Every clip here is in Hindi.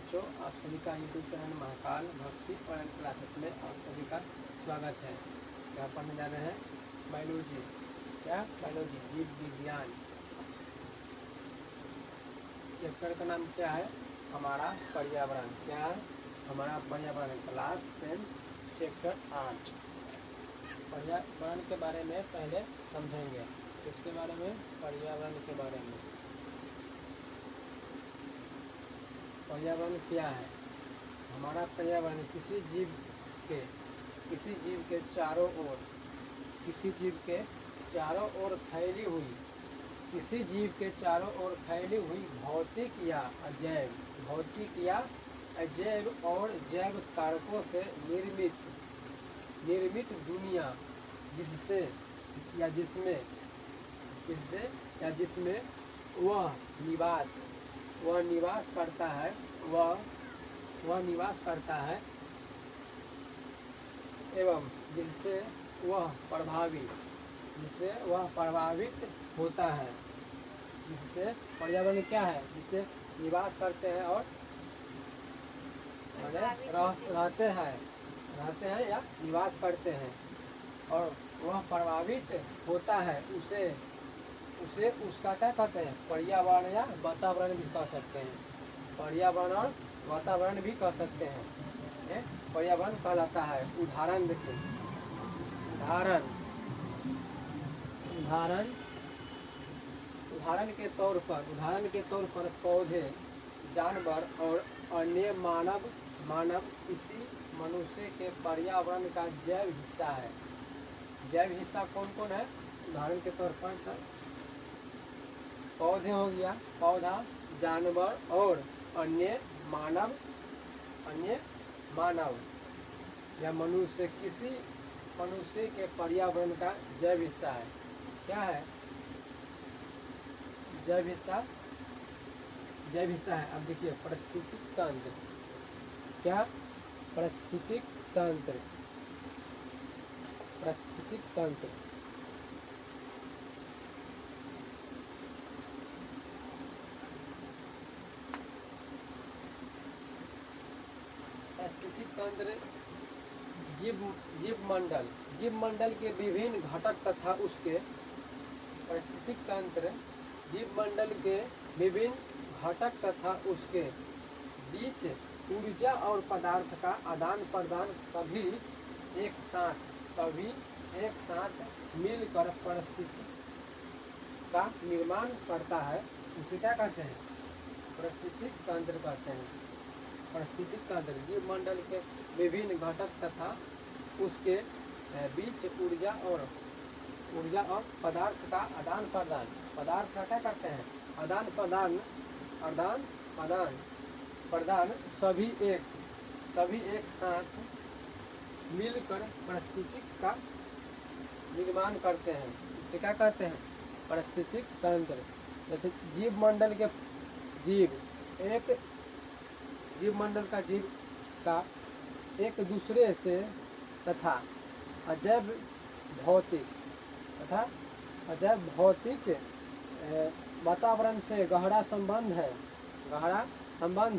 बच्चों, आप सभी का यूट्यूब चैनल महाकाल भक्ति ऑनलाइन क्लासेस में आप सभी का स्वागत है। क्या पढ़ने जा रहे हैं? बायोलॉजी। क्या? बायोलॉजी, जीव विज्ञान। चैप्टर का नाम क्या है? हमारा पर्यावरण। क्या है? हमारा पर्यावरण। Class 10 chapter 8। पर्यावरण के बारे में पहले समझेंगे। इसके बारे में, पर्यावरण के बारे में। पर्यावरण क्या है? हमारा पर्यावरण किसी जीव के चारों ओर, किसी जीव के चारों ओर फैली हुई, किसी जीव के चारों ओर फैली हुई भौतिक या अजैव और जैव कारकों से निर्मित दुनिया जिसमें वह निवास करता है एवं जिससे वह प्रभावित होता है। जिससे पर्यावरण क्या है? जिससे निवास करते हैं और रहते हैं या निवास करते हैं और वह प्रभावित होता है, उसे उसका क्या कहते हैं? पर्यावरण या वातावरण भी कह सकते हैं। पर्यावरण और वातावरण भी कह सकते हैं। पर्यावरण कहलाता है। उदाहरण देखिए, उदाहरण के तौर पर पौधे, जानवर और अन्य मानव इसी मनुष्य के पर्यावरण का जैव हिस्सा है। जैव हिस्सा कौन कौन है? उदाहरण के तौर पर पौधे हो गया, पौधा, जानवर और अन्य मानव या मनुष्य किसी मनुष्य के पर्यावरण का जैव हिस्सा है। क्या है? जैव हिस्सा है। अब देखिए, पारिस्थितिक तंत्र। क्या? पारिस्थितिक तंत्र। पारिस्थितिक तंत्र जीव मंडल के विभिन्न घटक तथा उसके पारिस्थितिक तंत्र जीव मंडल के विभिन्न घटक तथा उसके बीच ऊर्जा और पदार्थ का आदान प्रदान सभी एक साथ मिलकर परिस्थिति का निर्माण करता है। उसे क्या कहते हैं? पारिस्थितिक तंत्र कहते हैं। पारिस्थितिक तंत्र जीव मंडल के विभिन्न घटक तथा उसके बीच ऊर्जा और पदार्थ का आदान प्रदान क्या करते हैं? आदान प्रदान सभी एक साथ मिलकर परिस्थिति का निर्माण करते हैं। इसे क्या कहते हैं? पारिस्थितिक तंत्र। जैसे जीव मंडल का एक दूसरे से तथा अजैव भौतिक वातावरण से गहरा संबंध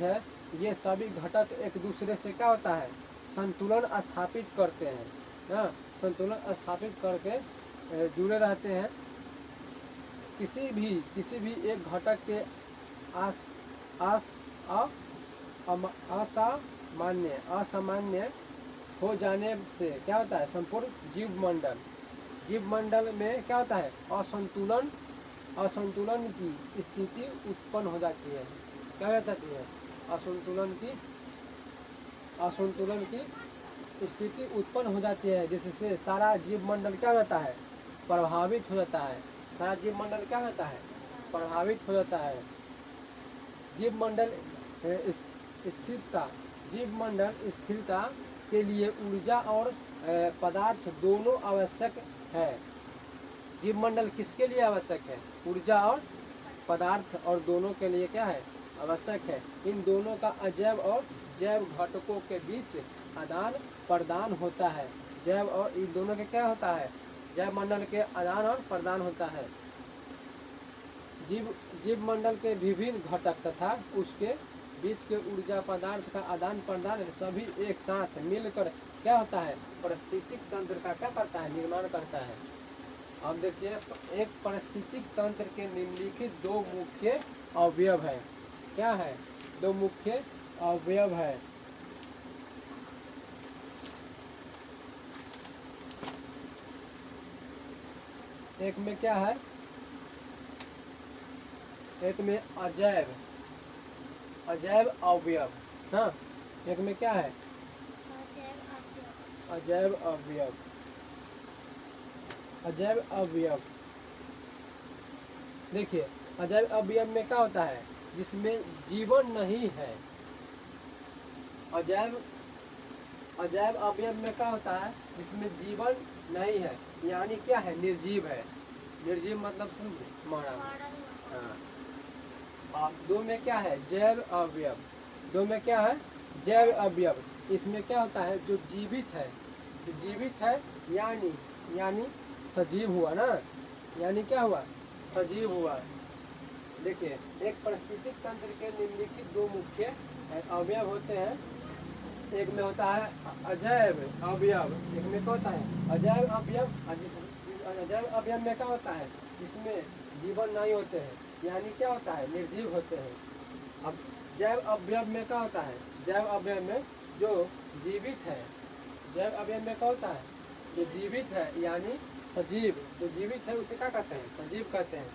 है। ये सभी घटक एक दूसरे से क्या होता है? संतुलन स्थापित करते हैं ना, संतुलन स्थापित करके जुड़े रहते हैं। किसी भी एक घटक के असामान्य हो जाने से क्या होता है? संपूर्ण जीव मंडल में क्या होता है? असंतुलन की स्थिति उत्पन्न हो जाती है। क्या हो जाती है? असंतुलन की स्थिति उत्पन्न हो जाती है, जिससे सारा जीव मंडल क्या होता है? प्रभावित हो जाता है। सारा जीव मंडल क्या होता है? प्रभावित हो जाता है। जीव मंडल स्थिरता के लिए ऊर्जा और पदार्थ दोनों आवश्यक है। जीव मंडल किसके लिए आवश्यक है? ऊर्जा और पदार्थ, और दोनों के लिए क्या है? आवश्यक है। इन दोनों का अजैव और जैव घटकों के बीच आदान प्रदान होता है। जैव और इन दोनों के क्या होता है? जैव मंडल के आदान और प्रदान होता है। जीव मंडल के विभिन्न घटक तथा उसके बीच के ऊर्जा पदार्थ का आदान प्रदान सभी एक साथ मिलकर क्या होता है, पारिस्थितिक तंत्र का क्या करता है, निर्माण करता है। अब देखिए, एक पारिस्थितिक तंत्र के निम्नलिखित दो मुख्य अवयव है। क्या है, दो मुख्य अवयव है। एक में क्या है, एक में अजैव अवयव, हाँ, एक में क्या है, अजैव अवयव। देखिए, अजैव अवयव में क्या होता है, जिसमें जीवन नहीं है। अजैव अवयव में क्या होता है, जिसमें जीवन नहीं है, यानी क्या है, निर्जीव है। निर्जीव मतलब समझे, मरा। हाँ। और दो में क्या है, जैव अवयव। दो में क्या है, जैव अवयव। इसमें क्या होता है, जो जीवित है यानी सजीव हुआ ना, यानी क्या हुआ, सजीव हुआ। देखिए, एक पारिस्थितिक तंत्र के निम्नलिखित दो मुख्य अवयव होते हैं। एक में होता है अजैव अवयव, एक में क्या होता है, अजैव अवयव। अजैव अवयव में क्या होता है, जिसमें जीवन नहीं होते हैं, यानी क्या होता है, निर्जीव होते हैं। अब जैव अवयव में क्या होता है, जैव अवयव में जो जीवित है, जैव अवयव में क्या होता है, जो जीवित है यानी सजीव, जो जीवित है उसे क्या कहते हैं, सजीव कहते हैं,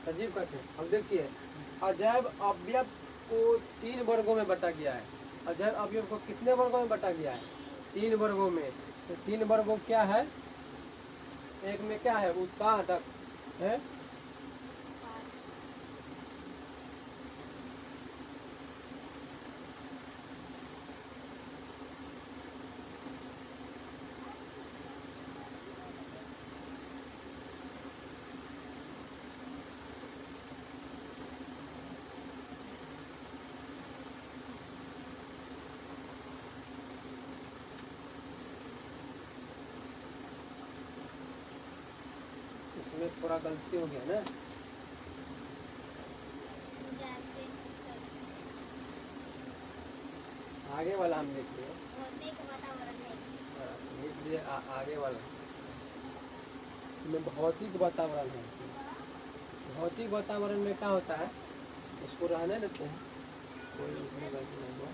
सजीव कहते हैं। अब देखिए, अजैव अवयव को 3 वर्गों में बांटा गया है। अजैव अवयव को कितने वर्गों में बांटा गया है, 3 वर्गों में। तो 3 वर्गों क्या है, एक में क्या है, उत्पादक है, इसमें थोड़ा गलती हो गया ना। आगे वाला हम देखते हैं, इसलिए आगे वाला में भौतिक वातावरण है। इसमें भौतिक वातावरण में क्या होता है, इसको रहने देते हैं, कोई इसमें गलती नहीं हुआ।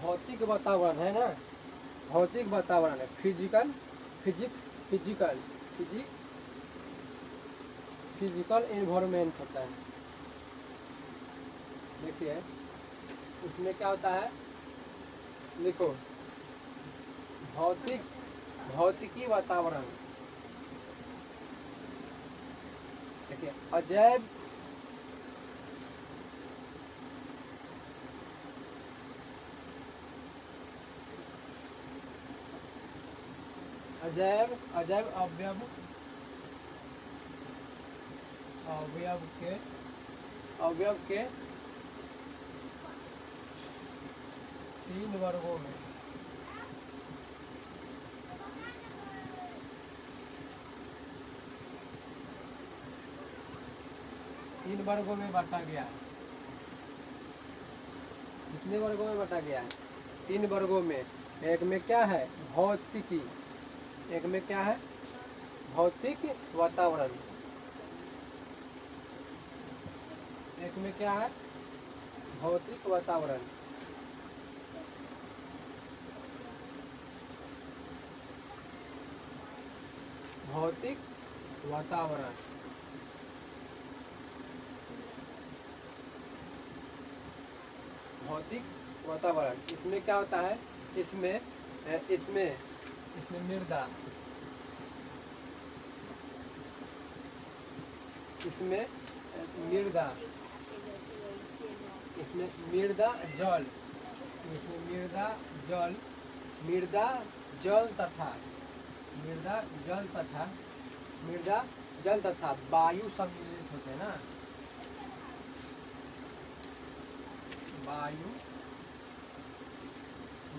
भौतिक वातावरण है ना, भौतिक वातावरण है, फिजिकल एनवायरनमेंट होता है। देखिए, इसमें क्या होता है, लिखो, भौतिकी वातावरण। देखिए, अजैव अवयव के 3 वर्गों में, बांटा गया है। कितने वर्गों में बांटा गया है, 3 वर्गों में। एक में क्या है, भौतिकी, एक में क्या है, भौतिक वातावरण, एक में क्या है, भौतिक वातावरण। भौतिक वातावरण, भौतिक वातावरण। इसमें क्या होता है, इसमें मृदा, इसमें मृदा, इसमें मृदा जल, इसमें मृदा जल तथा वायु सम्मिलित होते हैं ना,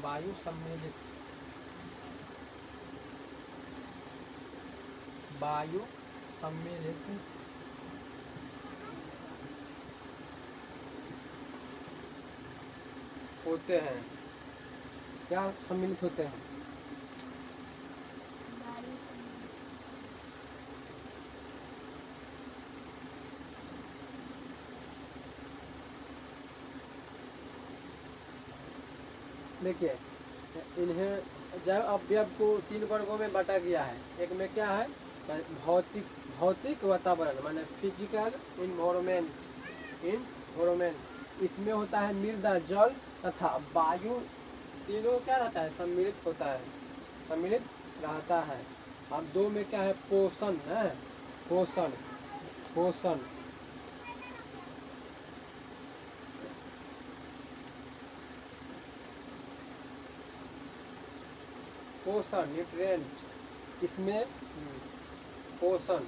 वायु सम्मिलित होते हैं। क्या सम्मिलित होते हैं? देखिए, इन्हें जैव अवयव को 3 वर्गों में बांटा गया है। एक में क्या है? भौतिक वातावरण माने फिजिकल इन्वायरमेंट, इसमें होता है मृदा जल तथा वायु, तीनों क्या रहता है? सम्मिलित रहता है। अब 2 में क्या है? पोषण है, पोषण न्यूट्रिएंट, इसमें पोषण,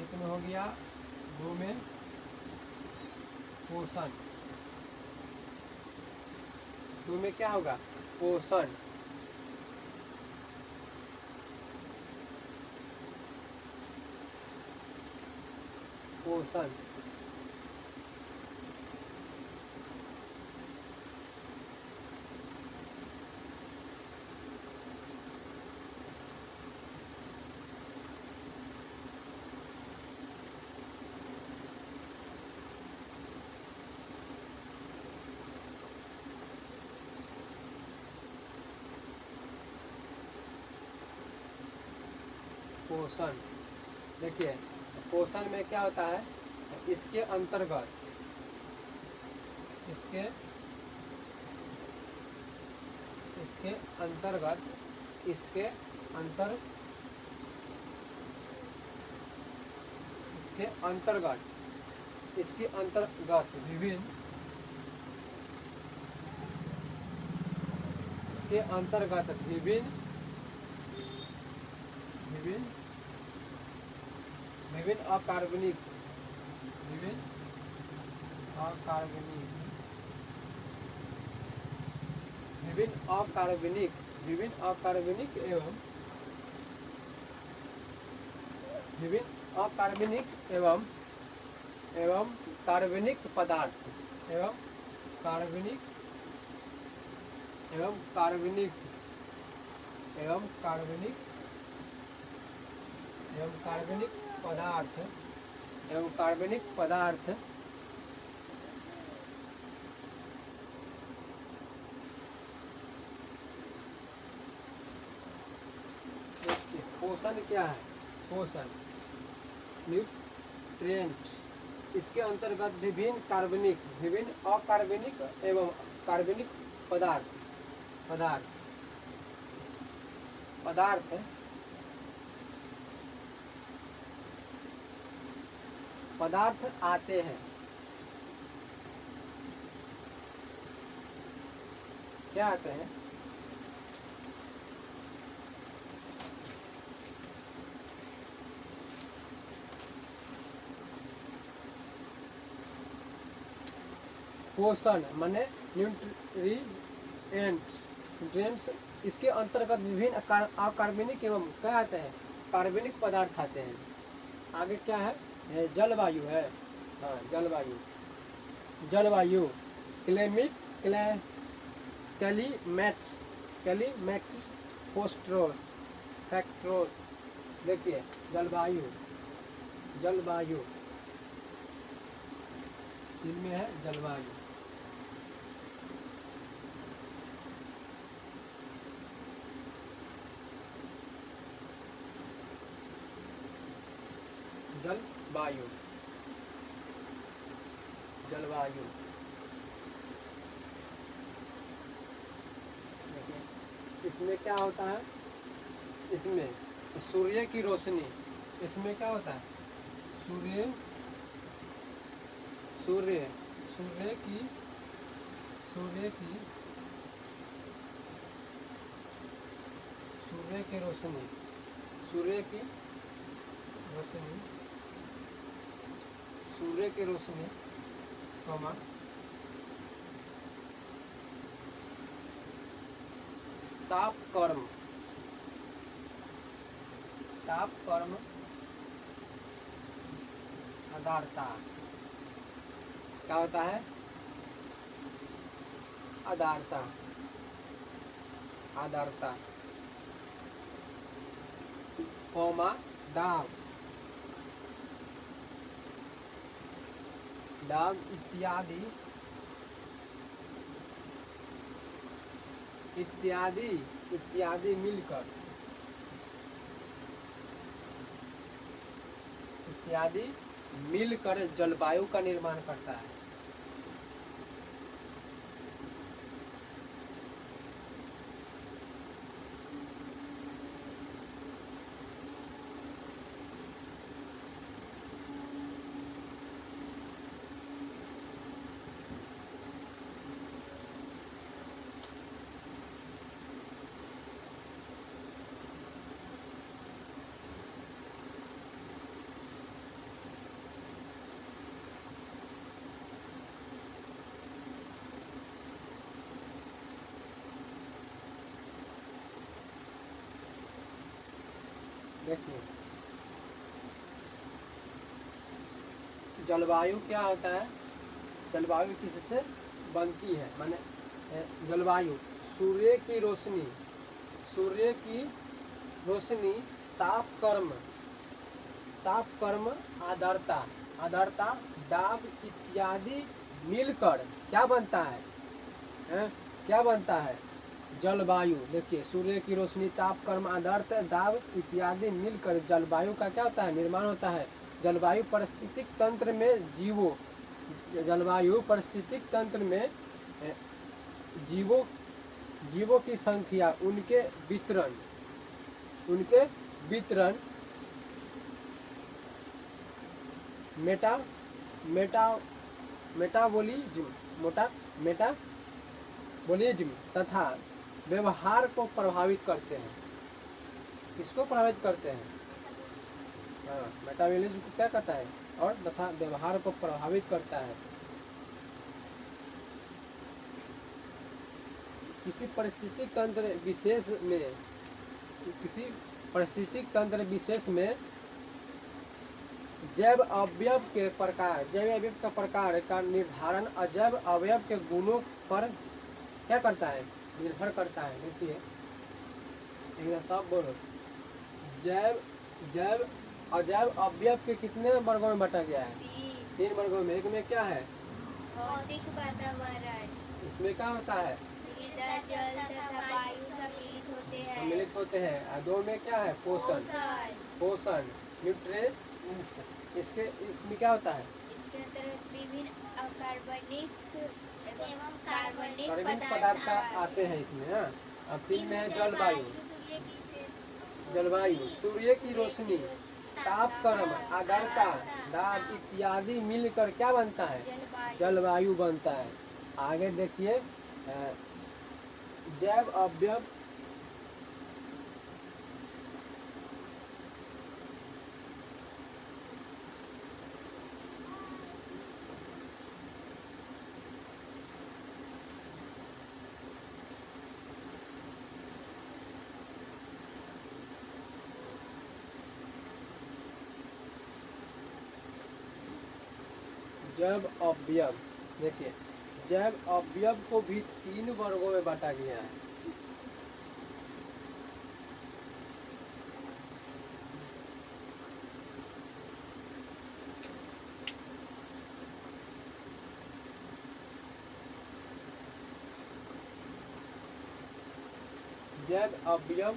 एक में हो गया, 2 में पोषण, 2 में क्या होगा? पोषण, पोषण। देखिए, पोषण में क्या होता है? इसके अंतर्गत विभिन्न अकार्बनिक एवं कार्बनिक पदार्थ पोषण क्या है? पोषण न्यूट्रिएंट्स, इसके अंतर्गत विभिन्न अकार्बनिक एवं कार्बनिक पदार्थ आते हैं। क्या आते हैं? पोषण माने न्यूट्रिएंट्स, इसके अंतर्गत विभिन्न अकार्बनिक एवं क्या आते हैं? कार्बनिक पदार्थ आते हैं। आगे क्या है? जलवायु है। हाँ, जलवायु क्लाइमेट्स फैक्टर्स। देखिए, जलवायु इनमें है जलवायु, देखिए, इसमें क्या होता है? इसमें सूर्य की रोशनी, इसमें क्या होता है? सूर्य सूर्य सूर्य की सूर्य की सूर्य की रोशनी सूर्य की रोशनी सूर्य की रोशनी कॉमा ताप कर्म आधारता क्या होता है? आधारता कॉमा दाब इत्यादि मिलकर जलवायु का निर्माण करता है। देखिए जलवायु क्या होता है? जलवायु किससे बनती है? माने जलवायु सूर्य की रोशनी ताप कर्म आर्द्रता दाब इत्यादि मिलकर क्या बनता है? क्या बनता है? जलवायु। देखिए सूर्य की रोशनी ताप कर्म आर्द्रता दाब इत्यादि मिलकर जलवायु का क्या होता है? निर्माण होता है। जलवायु पारिस्थितिक तंत्र में जीवों की संख्या उनके वितरण मेटाबॉलिज्म तथा व्यवहार को प्रभावित करते हैं। किसको प्रभावित करते हैं? मेटाबॉलिज्म को क्या कहता है? और तथा व्यवहार को प्रभावित करता है। किसी परिस्थितिक तंत्र विशेष में जैव अवयव का प्रकार का निर्धारण अजैव अवयव के गुणों पर क्या करता है? निर्भर करता है। देखिए एक सब बोलो, जैव अजैव अवयव के कितने वर्गों में बांटा गया है? 3 वर्गों में। एक में क्या है? भौतिक वातावरण। इसमें क्या होता है? जल तथा वायु सम्मिलित होते हैं। और 2 में क्या है? पोषण न्यूट्रिएंट्स। इसमें क्या होता है? इसके अंतर्गत विभिन्न कार्बनिक पदार्थ आते हैं इसमें। अब 3 में है जलवायु सूर्य की रोशनी ताप कर्म आर्द्रता दाब इत्यादि मिलकर क्या बनता है? जलवायु बनता है। आगे देखिए जैव अवयव देखिए जैव अवयव को भी 3 वर्गों में बांटा गया है। जैव अवयव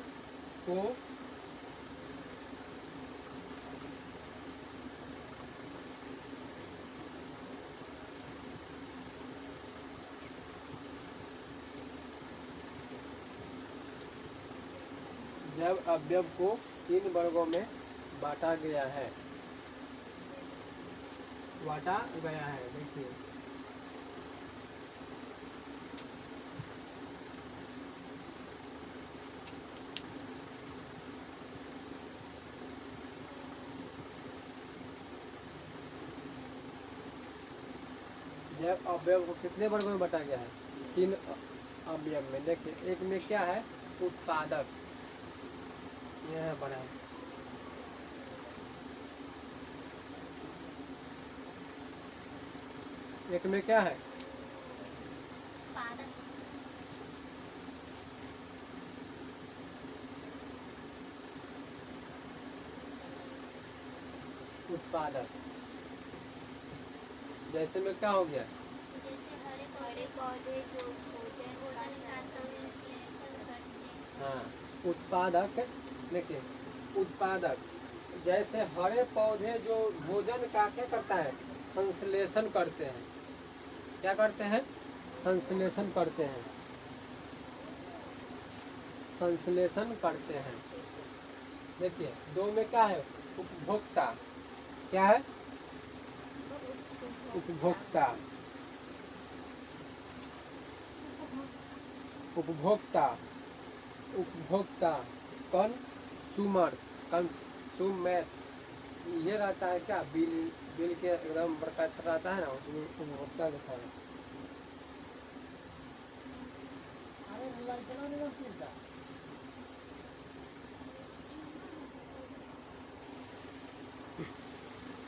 को जैव अवयव को 3 वर्गों में बांटा गया है। बांटा गया है। देखिए जैव अवयव को कितने वर्गों में बांटा गया है? 3 अवयव में। देखिए एक में क्या है? उत्पादक, यह है बड़ा। एक में क्या है? उत्पादक, उत्पादक। जैसे में क्या हो गया? जैसे हरे पौधे जो भोजन का संश्लेषण करते हैं। हाँ, उत्पादक। देखिए उत्पादक जैसे हरे पौधे जो भोजन का क्या करता है? संश्लेषण करते हैं। क्या करते हैं? संश्लेषण करते हैं। संश्लेषण करते हैं। देखिए 2 में क्या है? उपभोक्ता। क्या है? उपभोक्ता। उपभोक्ता, उपभोक्ता कंसूमर्स। कंसूमर्स ये रहता है क्या? बिल, बिल के एकदम बड़का अक्षर रहता है ना, उसमें उपभोक्ता लिखा है।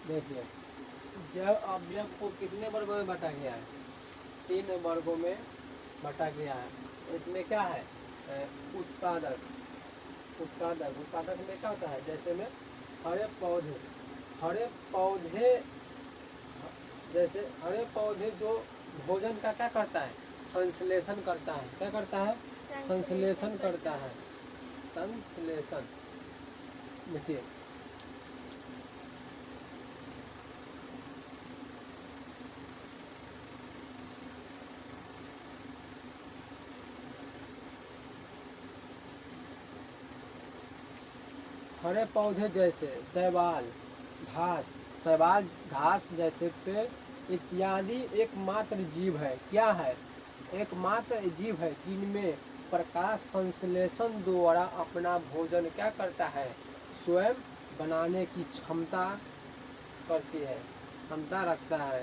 देखिए जैव अवयव को कितने वर्गों में बांटा गया है? 3 वर्गों में बांटा गया है। इसमें क्या है? उत्पादक। उत्पादक, उत्पादक में क्या होता है? जैसे में हरे पौधे, हरे पौधे, जैसे हरे पौधे जो भोजन का क्या करता है? संश्लेषण करता है। क्या करता है? संश्लेषण करता है। संश्लेषण। देखिए हरे पौधे जैसे शैवाल, घास, शैवाल, घास जैसे पेड़ इत्यादि एकमात्र जीव है। क्या है? एकमात्र जीव है जिनमें प्रकाश संश्लेषण द्वारा अपना भोजन क्या करता है? स्वयं बनाने की क्षमता करती है, क्षमता रखता है,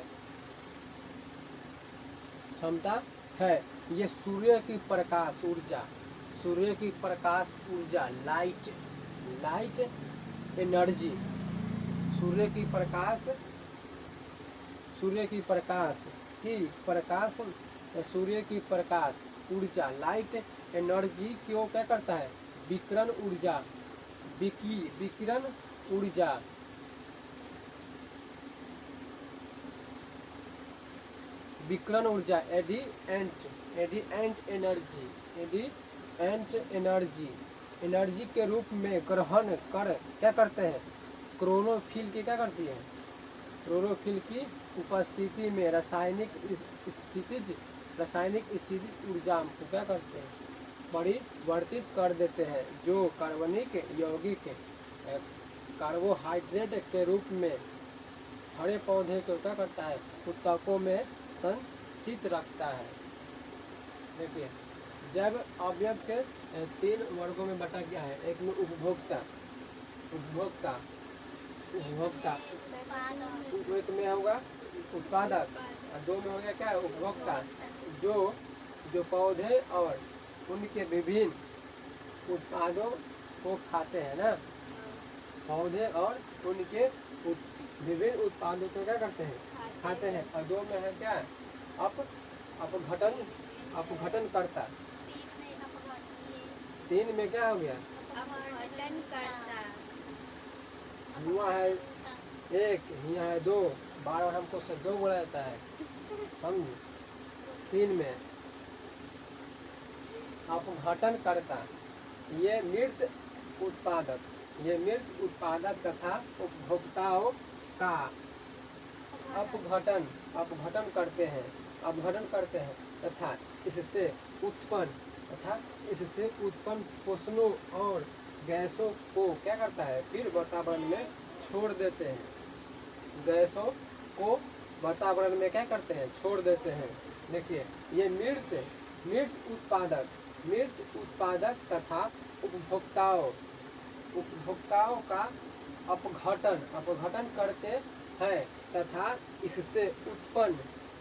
क्षमता है। ये सूर्य की प्रकाश ऊर्जा, सूर्य की प्रकाश ऊर्जा, लाइट, लाइट एनर्जी, सूर्य की प्रकाश, सूर्य की प्रकाश की प्रकाश, सूर्य की प्रकाश ऊर्जा, लाइट एनर्जी क्यों क्या करता है? विकिरण ऊर्जा, विकिरण ऊर्जा, विकिरण ऊर्जा, एडिएंट, एडिएंट एनर्जी, एडिएंट एनर्जी, एनर्जी के रूप में ग्रहण कर क्या करते हैं? क्लोरोफिल की क्या करती है? क्लोरोफिल की उपस्थिति में रासायनिक स्थितिज, रासायनिक स्थिति ऊर्जा को क्या करते हैं? परिवर्तित कर देते हैं, जो कार्बनिक यौगिक कार्बोहाइड्रेट के रूप में हरे पौधे को क्या करता है? ऊतकों में संचित रखता है। देखिए जैव अवयव के 3 वर्गों में बांटा गया है। एक में उपभोक्ता, उपभोक्ता, उपभोक्ता, एक में होगा उत्पादक, और 2 में हो गया क्या है? उपभोक्ता, जो पौधे और उनके विभिन्न उत्पादों को खाते हैं ना, पौधे और उनके विभिन्न उत्पादों को क्या करते हैं? खाते हैं। और 2 में है क्या? अपघटन, अपघटन करता। 3 में क्या हो गया? अपघटन करता। हुआ है 1, यहाँ है 2, बार बार हमको से 2 बोला जाता है, समझ। 3 में अपघटन करता, ये मृत उत्पादक, ये मृत उत्पादक तथा उपभोक्ताओं का अपघटन, अपघटन करते हैं, अपघटन करते हैं तथा इससे उत्पन्न, तथा इससे उत्पन्न पोषणों और गैसों को क्या करता है? फिर वातावरण में छोड़ देते हैं, गैसों को वातावरण में क्या करते हैं, छोड़ देते हैं। देखिए ये मृत उत्पादक तथा उपभोक्ताओं का अपघटन करते हैं तथा इससे उत्पन्न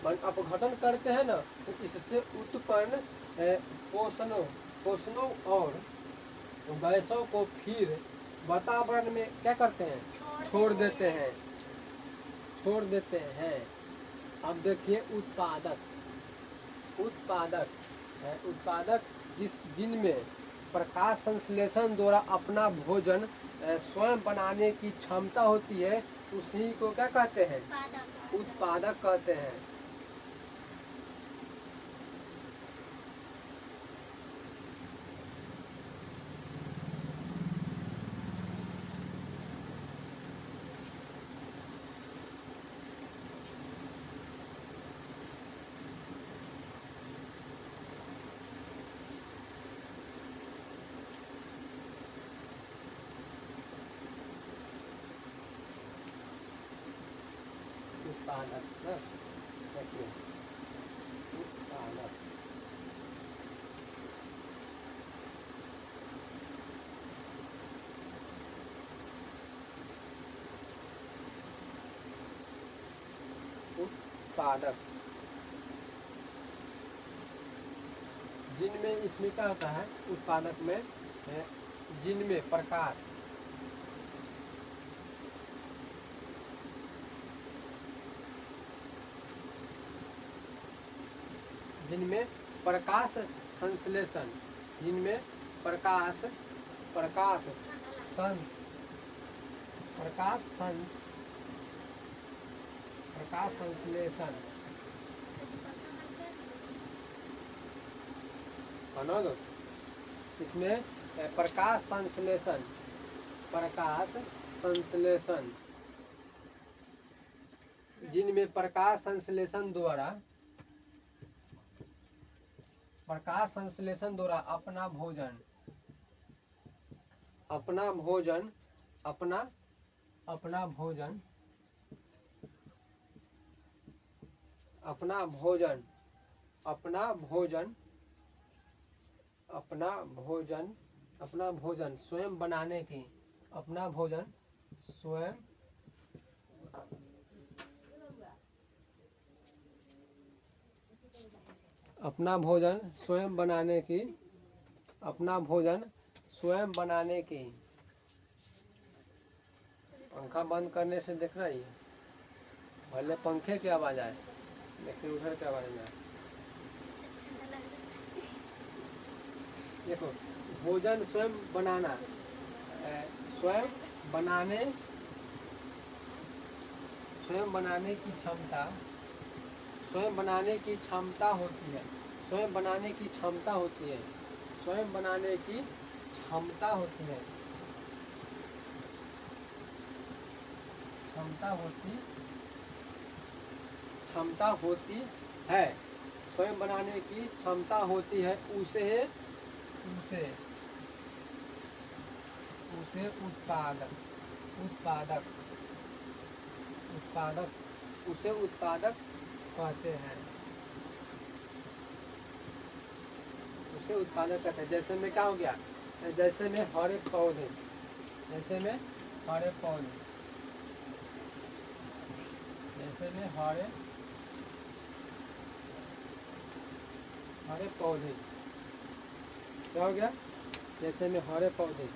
अपघटन करते हैं ना, तो इससे उत्पन्न पोषणों और गैसों को फिर वातावरण में क्या करते हैं, छोड़ देते हैं। अब देखिए उत्पादक जिनमें प्रकाश संश्लेषण द्वारा अपना भोजन स्वयं बनाने की क्षमता होती है, उसी को क्या कहते हैं, उत्पादक कहते हैं। उत्पादक ना, देखिए उत्पादक जिनमें इसमें क्या होता है, उत्पादक में जिनमें प्रकाश संश्लेषण प्रकाश संश्लेषण है ना, तो इसमें प्रकाश संश्लेषण जिनमें प्रकाश संश्लेषण द्वारा अपना भोजन स्वयं बनाने की पंखा बंद करने से देख रही है, भले पंखे की आवाज आए लेकिन उधर की आवाज नहीं आए। देखो भोजन स्वयं बनाने की क्षमता होती है, स्वयं बनाने की क्षमता होती है, उसे उत्पादक कहते हैं। जैसे में क्या हो गया, जैसे में हरे पौधे क्या हो गया, जैसे में हरे पौधे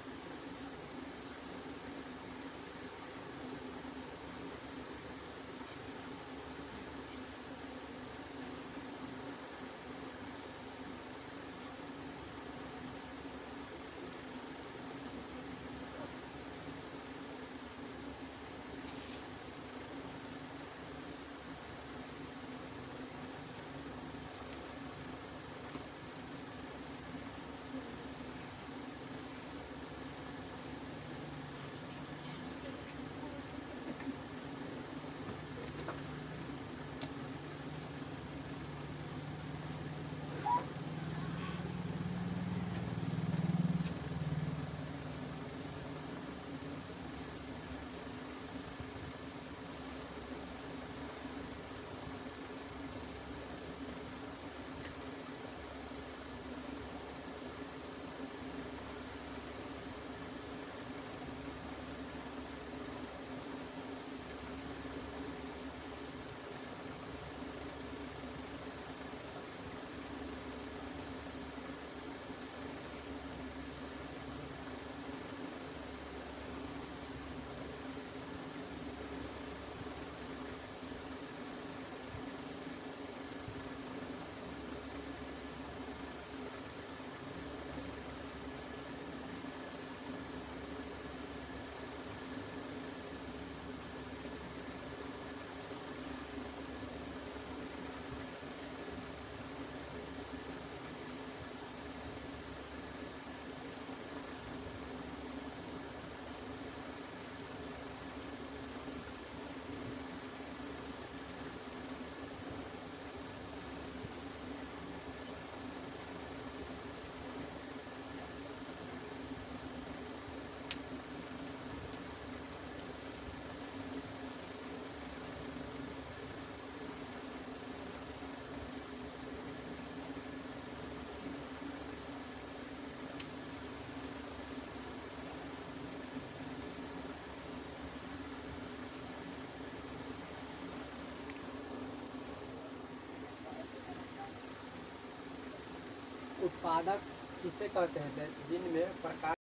उत्पादक किसे कहते हैं जिनमें प्रकाश